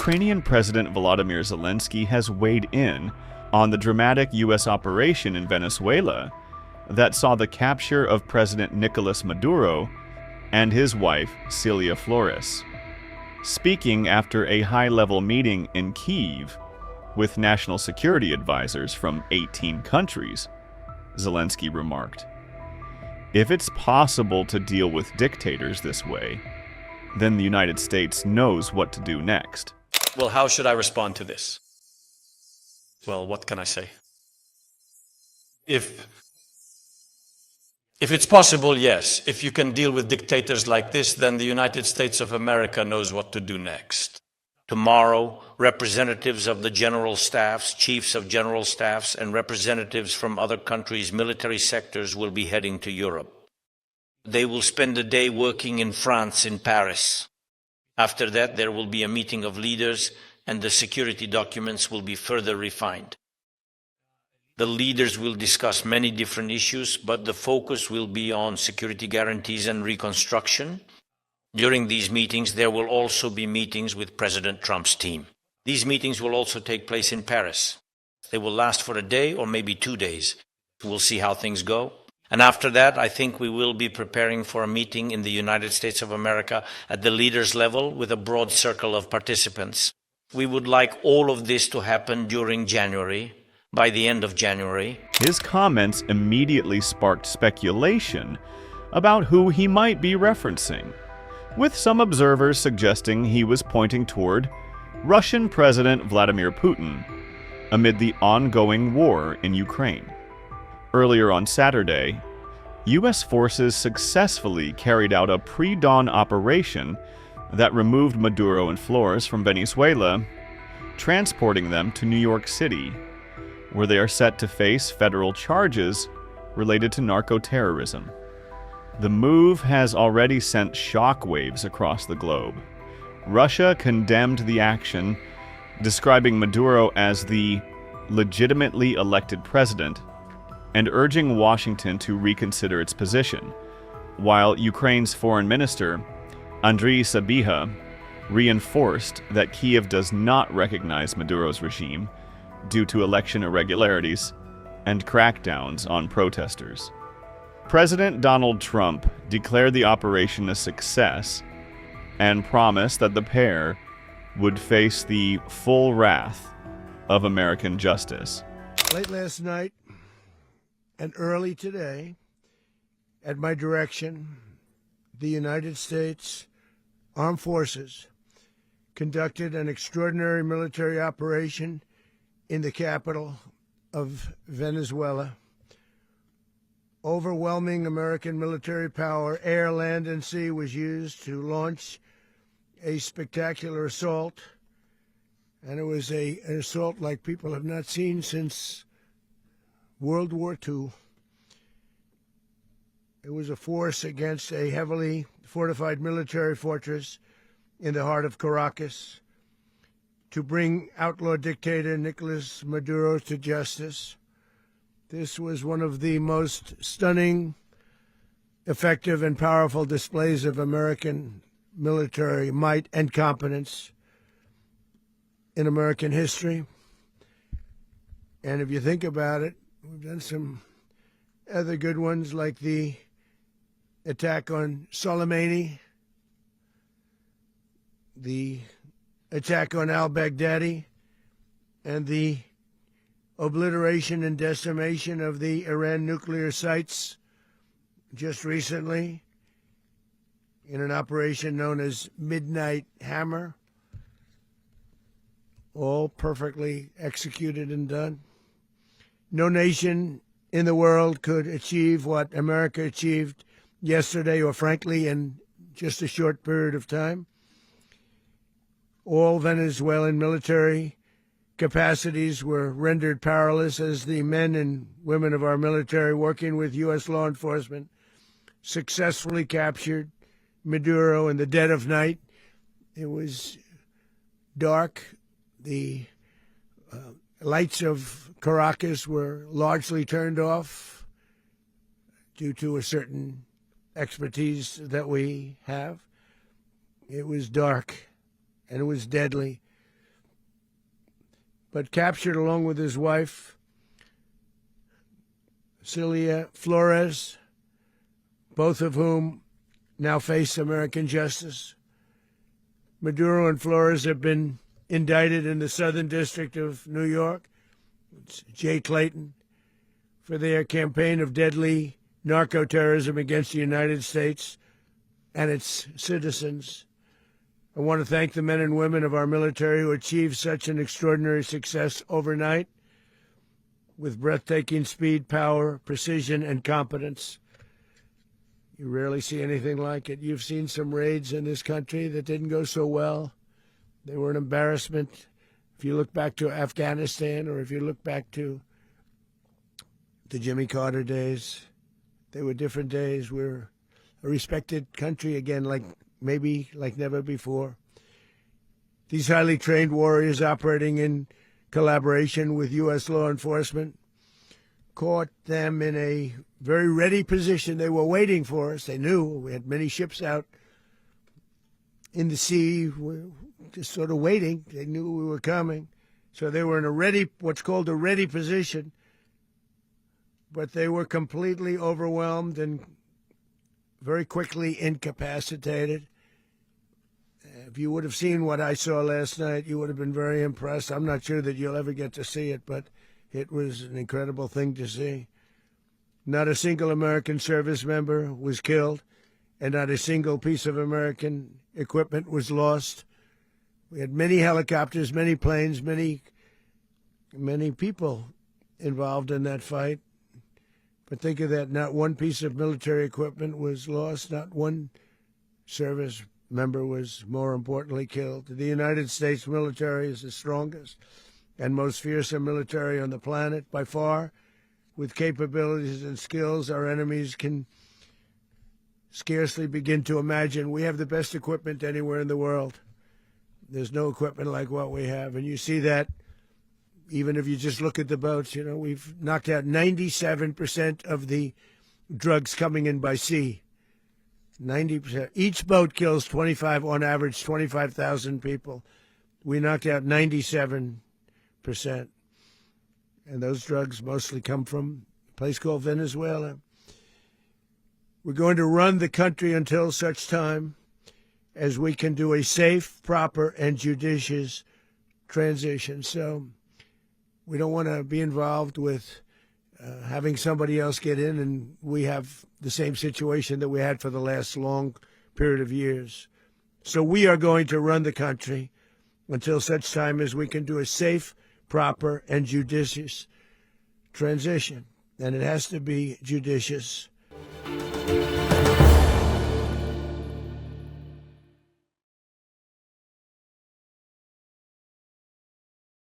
Ukrainian President Volodymyr Zelensky has weighed in on the dramatic U.S. operation in Venezuela that saw the capture of President Nicolás Maduro and his wife, Celia Flores. Speaking after a high-level meeting in Kyiv with national security advisors from 18 countries, Zelensky remarked, "If it's possible to deal with dictators this way, then the United States knows what to do next." Well, how should I respond to this? Well, what can I say? If it's possible, yes. If you can deal with dictators like this, then the United States of America knows what to do next. Tomorrow, representatives of the general staffs, chiefs of general staffs, and representatives from other countries' military sectors will be heading to Europe. They will spend a day working in France, in Paris. After that, there will be a meeting of leaders, and the security documents will be further refined. The leaders will discuss many different issues, but the focus will be on security guarantees and reconstruction. During these meetings, there will also be meetings with President Trump's team. These meetings will also take place in Paris. They will last for a day or maybe 2 days. We'll see how things go. And after that, I think we will be preparing for a meeting in the United States of America at the leaders' level with a broad circle of participants. We would like all of this to happen during January, by the end of January. His comments immediately sparked speculation about who he might be referencing, with some observers suggesting he was pointing toward Russian President Vladimir Putin amid the ongoing war in Ukraine. Earlier on Saturday, U.S. forces successfully carried out a pre-dawn operation that removed Maduro and Flores from Venezuela, transporting them to New York City, where they are set to face federal charges related to narco-terrorism. The move has already sent shockwaves across the globe. Russia condemned the action, describing Maduro as the legitimately elected president and urging Washington to reconsider its position, while Ukraine's foreign minister, Andriy Sybiha, reinforced that Kyiv does not recognize Maduro's regime due to election irregularities and crackdowns on protesters. President Donald Trump declared the operation a success and promised that the pair would face the full wrath of American justice. Late last night and early today, at my direction, the United States Armed Forces conducted an extraordinary military operation in the capital of Venezuela. Overwhelming American military power, air, land, and sea, was used to launch a spectacular assault, and it was an assault like people have not seen since World War II. It was a force against a heavily fortified military fortress in the heart of Caracas to bring outlaw dictator Nicolás Maduro to justice. This was one of the most stunning, effective, and powerful displays of American military might and competence in American history. And if you think about it, we've done some other good ones, like the attack on Soleimani, the attack on al-Baghdadi, and the obliteration and decimation of the Iran nuclear sites just recently in an operation known as Midnight Hammer, all perfectly executed and done. No nation in the world could achieve what America achieved yesterday, or frankly, in just a short period of time. All Venezuelan military capacities were rendered powerless as the men and women of our military, working with U.S. law enforcement, successfully captured Maduro in the dead of night. It was dark. The lights of Caracas were largely turned off due to a certain expertise that we have. It was dark, and it was deadly. but captured along with his wife, Celia Flores, both of whom now face American justice. Maduro and Flores have been indicted in the Southern District of New York, it's Jay Clayton, for their campaign of deadly narco-terrorism against the United States and its citizens. I want to thank the men and women of our military who achieved such an extraordinary success overnight with breathtaking speed, power, precision, and competence. You rarely see anything like it. You've seen some raids in this country that didn't go so well. They were an embarrassment. If you look back to Afghanistan or if you look back to the Jimmy Carter days, they were different days. We're a respected country again, like never before. These highly trained warriors operating in collaboration with U.S. law enforcement caught them in a very ready position. They were waiting for us. They knew we had many ships out in the sea, just sort of waiting. They knew we were coming. So they were in a ready, what's called a ready position. But they were completely overwhelmed and very quickly incapacitated. If you would have seen what I saw last night, you would have been very impressed. I'm not sure that you'll ever get to see it, but it was an incredible thing to see. Not a single American service member was killed, and not a single piece of American equipment was lost. We had many helicopters, many planes, many people involved in that fight. But think of that, not one piece of military equipment was lost, not one service member was, more importantly, killed. The United States military is the strongest and most fearsome military on the planet by far. With capabilities and skills our enemies can scarcely begin to imagine. We have the best equipment anywhere in the world. There's no equipment like what we have, and you see that even if you just look at the boats. You know, we've knocked out 97% of the drugs coming in by sea. 90%. Each boat kills on average, 25,000 people. We knocked out 97%. And those drugs mostly come from a place called Venezuela. We're going to run the country until such time as we can do a safe, proper, and judicious transition. So we don't want to be involved with having somebody else get in, and we have the same situation that we had for the last long period of years. So we are going to run the country until such time as we can do a safe, proper, and judicious transition. And it has to be judicious.